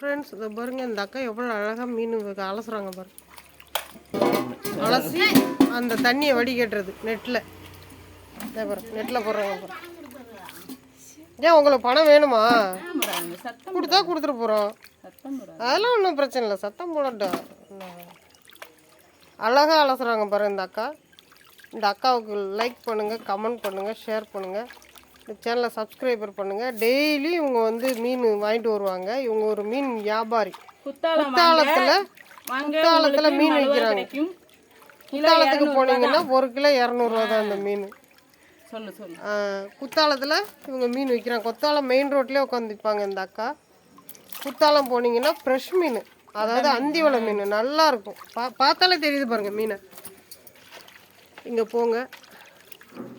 Friends இதை பாருங்க, இந்த அக்கா எவ்வளோ அழகாக மீன் அலசுறாங்க பாருங்க. அலசி அந்த தண்ணியை வடிகட்டுறது நெட்டில் நெட்டில் போடுறாங்க பாருங்க. ஏன் உங்களுக்கு பணம் வேணுமா? கொடுத்தா கொடுத்துட்டு போகிறோம், அதெல்லாம் ஒன்றும் பிரச்சனை இல்லை. சத்தம் போடட்டும். அழகாக அலசுறாங்க பாருங்க இந்த அக்கா. இந்த அக்காவுக்கு லைக் பண்ணுங்கள், கமெண்ட் பண்ணுங்கள், ஷேர் பண்ணுங்கள். இந்த சேனலை சப்ஸ்கிரைபர் பண்ணுங்கள். டெய்லி இவங்க வந்து மீன் வாங்கிட்டு வருவாங்க. இவங்க ஒரு மீன் வியாபாரி. குத்தாலத்தில் மீன் விற்கிறாங்க. குத்தாலத்துக்கு போனீங்கன்னா 1 கிலோ 200 தான் அந்த மீன். குத்தாலத்தில் இவங்க மீன் விற்கிறாங்க. குத்தாலம் மெயின் ரோட்லேயே உட்காந்துப்பாங்க இந்த அக்கா. குத்தாலம் போனீங்கன்னா ஃப்ரெஷ் மீன், அதாவது அந்திவளை மீன் நல்லாயிருக்கும். பார்த்தாலே தெரியுது பாருங்கள் மீனை. இங்கே போங்க,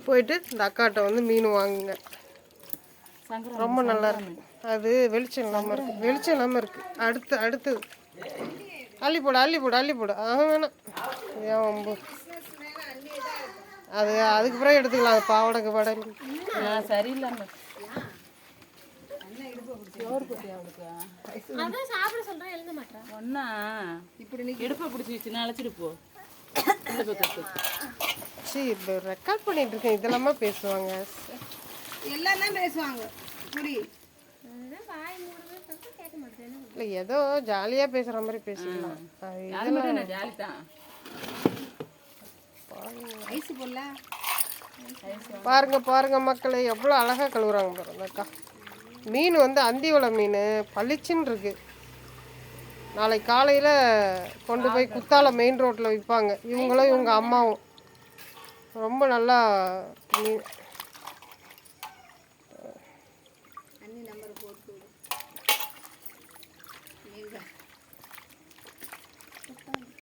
போயிட்டு இந்த அக்காட்ட வந்து மீன் வாங்குங்க. ரொம்ப நல்லா இருக்கு. அது வெளிச்சம் இல்லாமல் இருக்குது, வெளிச்சம் இல்லாமல் இருக்குது. அடுத்தது அள்ளி போடு. வேணாம், ஏன் வம்பு. அதுக்கு பிறகு எடுத்துக்கலாம். அது பாவடைக்கு படம் சரியில்லை. ரெக்கார்ட் பண்ணிட்டு இருக்கேன். இதெல்லாமா பேசுவாங்க, எல்லாம் பேசுவாங்க. இல்லை ஏதோ ஜாலியாக பேசுகிற மாதிரி பேசிக்கலாம். பாருங்க மக்களை எவ்வளோ அழகாக கழுவுறாங்க பாருங்க அக்கா. மீன் வந்து அந்திவளை மீன் பளிச்சுன்னு இருக்கு. நாளைக்கு காலையில் கொண்டு போய் குத்தாலம் மெயின் ரோட்டில் விற்பாங்க. இவங்களும் இவங்க அம்மாவும் ரொம்ப நல்லா மீன்